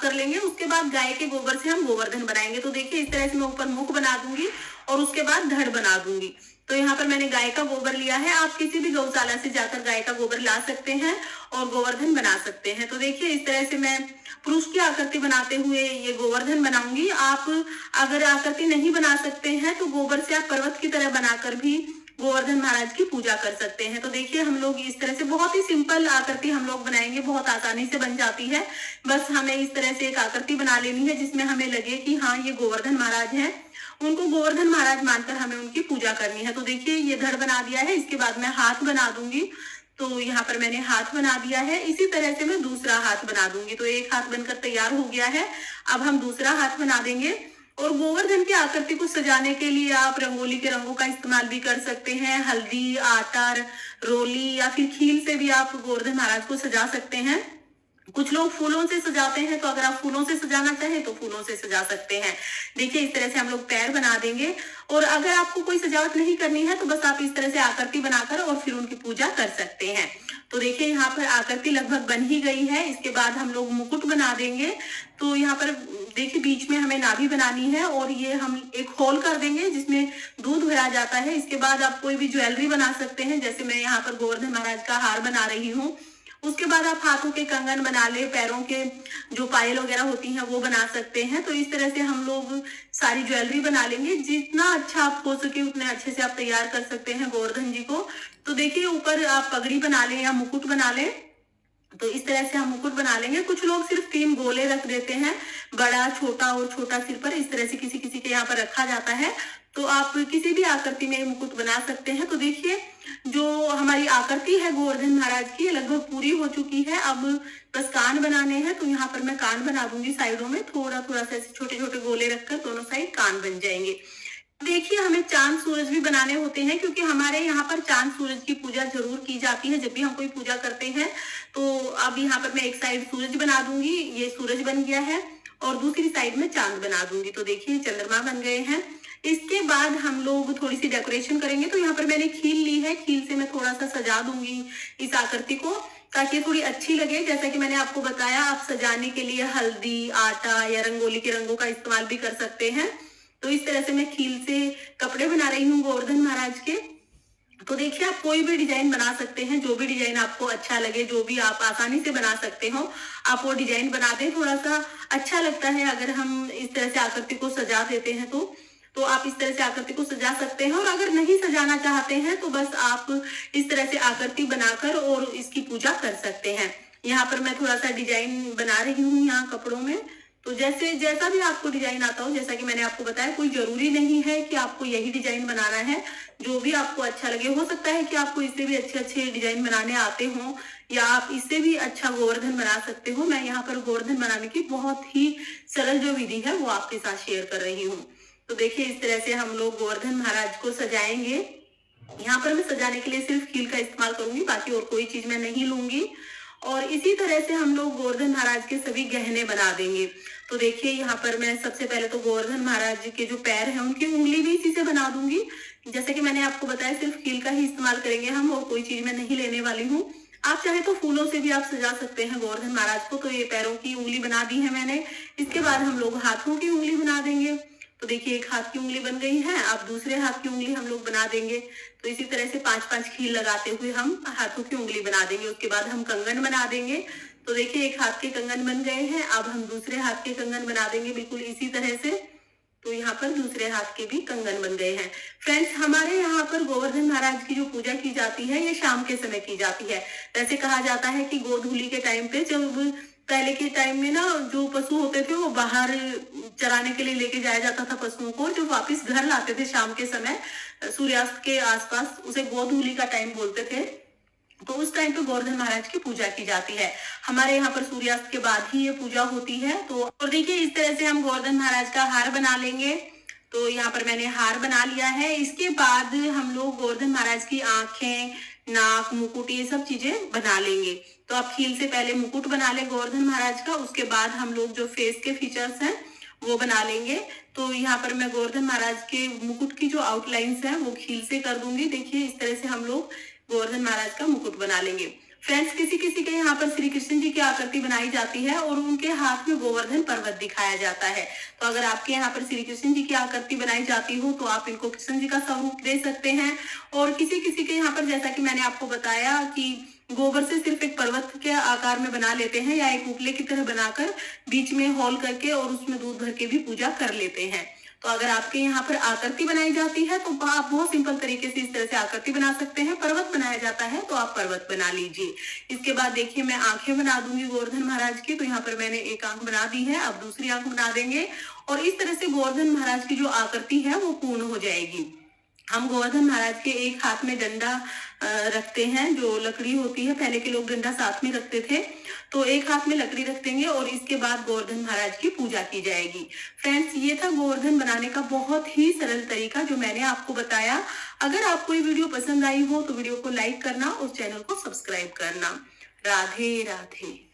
कर लेंगे। उसके बाद गाय के गोबर से हम गोवर्धन बनाएंगे। तो देखिए इस तरह से मैं ऊपर मुख बना दूंगी और उसके बाद धड़ बना दूंगी। तो यहाँ पर मैंने गाय का गोबर लिया है। आप किसी भी गौशाला से जाकर गाय का गोबर ला सकते हैं और गोवर्धन बना सकते हैं। तो देखिए इस तरह से मैं पुरुष की आकृति बनाते हुए ये गोवर्धन बनाऊंगी। आप अगर आकृति नहीं बना सकते हैं तो गोबर से आप पर्वत की तरह बनाकर भी गोवर्धन महाराज की पूजा कर सकते हैं। तो देखिए हम लोग इस तरह से बहुत ही सिंपल आकृति हम लोग बनाएंगे, बहुत आसानी से बन जाती है। बस हमें इस तरह से एक आकृति बना लेनी है जिसमें हमें लगे कि हाँ ये गोवर्धन महाराज हैं, उनको गोवर्धन महाराज मानकर हमें उनकी पूजा करनी है। तो देखिए ये धड़ बना दिया है। इसके बाद मैं हाथ बना दूंगी। तो यहाँ पर मैंने हाथ बना दिया है। इसी तरह से मैं दूसरा हाथ बना दूंगी। तो एक हाथ बनकर तैयार हो गया है। अब हम दूसरा हाथ बना देंगे। और गोवर्धन की आकृति को सजाने के लिए आप रंगोली के रंगों का इस्तेमाल भी कर सकते हैं। हल्दी, आटा, रोली या फिर खील से भी आप गोवर्धन महाराज को सजा सकते हैं। कुछ लोग फूलों से सजाते हैं, तो अगर आप फूलों से सजाना चाहें तो फूलों से सजा सकते हैं। देखिए इस तरह से हम लोग पैर बना देंगे। और अगर आपको कोई सजावट नहीं करनी है तो बस आप इस तरह से आकृति बनाकर और फिर उनकी पूजा कर सकते हैं। तो देखिए यहाँ पर आकृति लगभग बन ही गई है। इसके बाद हम लोग मुकुट बना देंगे। तो यहाँ पर देखिए बीच में हमें नाभि बनानी है और ये हम एक होल कर देंगे जिसमें दूध भरा जाता है। इसके बाद आप कोई भी ज्वेलरी बना सकते हैं, जैसे मैं यहाँ पर गोवर्धन महाराज का हार बना रही हूँ। उसके बाद आप हाथों के कंगन बना ले, पैरों के जो पायल वगैरह होती हैं वो बना सकते हैं। तो इस तरह से हम लोग सारी ज्वेलरी बना लेंगे। जितना अच्छा आप हो सके उतने अच्छे से आप तैयार कर सकते हैं गोवर्धन जी को। तो देखिए ऊपर आप पगड़ी बना लें या मुकुट बना लें। तो इस तरह से हम मुकुट बना लेंगे। कुछ लोग सिर्फ 3 गोले रख देते हैं, बड़ा, छोटा और छोटा सिर पर। इस तरह से किसी किसी के यहाँ पर रखा जाता है। तो आप किसी भी आकृति में मुकुट बना सकते हैं। तो देखिए जो हमारी आकृति है गोवर्धन महाराज की लगभग पूरी हो चुकी है। अब बस कान बनाने हैं। तो यहाँ पर मैं कान बना दूंगी साइडों में, थोड़ा थोड़ा सा ऐसे छोटे छोटे गोले रखकर दोनों साइड कान बन जाएंगे। देखिए हमें चांद सूरज भी बनाने होते हैं, क्योंकि हमारे यहाँ पर चांद सूरज की पूजा जरूर की जाती है जब भी हम कोई पूजा करते हैं। तो अब यहाँ पर मैं एक साइड सूरज बना दूंगी। ये सूरज बन गया है और दूसरी साइड में चांद बना दूंगी। तो देखिए चंद्रमा बन गए हैं। इसके बाद हम लोग थोड़ी सी डेकोरेशन करेंगे। तो यहाँ पर मैंने खील ली है। खील से मैं थोड़ा सा सजा दूंगी इस आकृति को, ताकि थोड़ी अच्छी लगे। जैसा कि मैंने आपको बताया, आप सजाने के लिए हल्दी, आटा या रंगोली के रंगों का इस्तेमाल भी कर सकते हैं। तो इस तरह से मैं खील से कपड़े बना रही हूँ गोवर्धन महाराज के। तो देखिए आप कोई भी डिजाइन बना सकते हैं, जो भी डिजाइन आपको अच्छा लगे, जो भी आप आसानी से बना सकते हो, आप वो डिजाइन बना दें। थोड़ा सा अच्छा लगता है अगर हम इस तरह से आकृति को सजा देते हैं। तो आप इस तरह से आकृति को सजा सकते हैं। और अगर नहीं सजाना चाहते हैं तो बस आप इस तरह से आकृति बनाकर और इसकी पूजा कर सकते हैं। यहाँ पर मैं थोड़ा सा डिजाइन बना रही हूँ यहाँ कपड़ों में। तो जैसा भी आपको डिजाइन आता हो, जैसा कि मैंने आपको बताया, कोई जरूरी नहीं है कि आपको यही डिजाइन बनाना है। जो भी आपको अच्छा लगे, हो सकता है कि आपको इससे भी अच्छे अच्छे डिजाइन बनाने आते हो या आप इससे भी अच्छा गोवर्धन बना सकते हो। मैं यहाँ पर गोवर्धन बनाने की बहुत ही सरल जो विधि है वो आपके साथ शेयर कर रही हूँ। तो देखिए इस तरह से हम लोग गोवर्धन महाराज को सजाएंगे। यहाँ पर मैं सजाने के लिए सिर्फ खील का इस्तेमाल करूंगी, बाकी और कोई चीज मैं नहीं लूंगी। और इसी तरह से हम लोग गोवर्धन महाराज के सभी गहने बना देंगे। तो देखिए यहाँ पर मैं सबसे पहले तो गोवर्धन महाराज के जो पैर हैं उनकी उंगली भी इसी से बना दूंगी। जैसे कि मैंने आपको बताया, सिर्फ खील का ही इस्तेमाल करेंगे हम, और कोई चीज मैं नहीं लेने वाली हूँ। आप चाहे तो फूलों से भी आप सजा सकते हैं गोवर्धन महाराज को। तो ये पैरों की उंगली बना दी है मैंने। इसके बाद हम लोग हाथों की उंगली बना देंगे। तो देखिए एक हाथ की उंगली बन गई है। अब दूसरे हाथ की उंगली हम लोग बना देंगे। तो इसी तरह से 5-5 खील लगाते हुए हम हाथों की उंगली बना देंगे। उसके बाद हम कंगन बना देंगे। तो देखिए एक हाथ के कंगन बन गए हैं। अब हम दूसरे हाथ के कंगन बना देंगे बिल्कुल इसी तरह से। तो यहाँ पर दूसरे हाथ के भी कंगन बन गए हैं। फ्रेंड्स, हमारे यहाँ पर गोवर्धन महाराज की जो पूजा की जाती है ये शाम के समय की जाती है। वैसे कहा जाता है कि गोधूली के टाइम पे, जब पहले के टाइम में ना जो पशु होते थे वो बाहर चराने के लिए लेके जाया जाता था पशुओं को, जो वापस घर लाते थे शाम के समय सूर्यास्त के आसपास, उसे गोधूली का टाइम बोलते थे। तो उस टाइम पे गोवर्धन महाराज की पूजा की जाती है। हमारे यहाँ पर सूर्यास्त के बाद ही ये पूजा होती है। तो और देखिए इस तरह से हम गोवर्धन महाराज का हार बना लेंगे। तो यहाँ पर मैंने हार बना लिया है। इसके बाद हम लोग गोवर्धन महाराज की आंखें, नाक, मुकुट, ये सब चीजें बना लेंगे। तो आप खील से पहले मुकुट बना ले गोवर्धन महाराज का। उसके बाद हम लोग जो फेस के फीचर्स हैं वो बना लेंगे। तो यहाँ पर मैं गोवर्धन महाराज के मुकुट की जो आउटलाइंस हैं वो खील से कर दूंगी। देखिए इस तरह से हम लोग गोवर्धन महाराज का मुकुट बना लेंगे। फ्रेंड्स, किसी किसी के यहाँ पर श्री कृष्ण जी की आकृति बनाई जाती है और उनके हाथ में गोवर्धन पर्वत दिखाया जाता है। तो अगर आपके यहाँ पर श्री कृष्ण जी की आकृति बनाई जाती हो तो आप इनको कृष्ण जी का स्वरूप दे सकते हैं। और किसी किसी के यहाँ पर, जैसा कि मैंने आपको बताया कि गोबर से सिर्फ एक पर्वत के आकार में बना लेते हैं या एक उपले की तरह बनाकर बीच में होल करके और उसमें दूध भर के भी पूजा कर लेते हैं। तो अगर आपके यहाँ पर आकृति बनाई जाती है तो आप बहुत सिंपल तरीके से इस तरह से आकृति बना सकते हैं। पर्वत बनाया जाता है तो आप पर्वत बना लीजिए। इसके बाद देखिए मैं आंखें बना दूंगी गोवर्धन महाराज की। तो यहाँ पर मैंने एक आंख बना दी है, अब दूसरी आंख बना देंगे और इस तरह से गोवर्धन महाराज की जो आकृति है वो पूर्ण हो जाएगी। हम गोवर्धन महाराज के एक हाथ में डंडा रखते हैं, जो लकड़ी होती है। पहले के लोग डंडा साथ में रखते थे, तो एक हाथ में लकड़ी रख देंगे और इसके बाद गोवर्धन महाराज की पूजा की जाएगी। फ्रेंड्स, ये था गोवर्धन बनाने का बहुत ही सरल तरीका जो मैंने आपको बताया। अगर आपको ये वीडियो पसंद आई हो तो वीडियो को लाइक करना और चैनल को सब्सक्राइब करना। राधे राधे।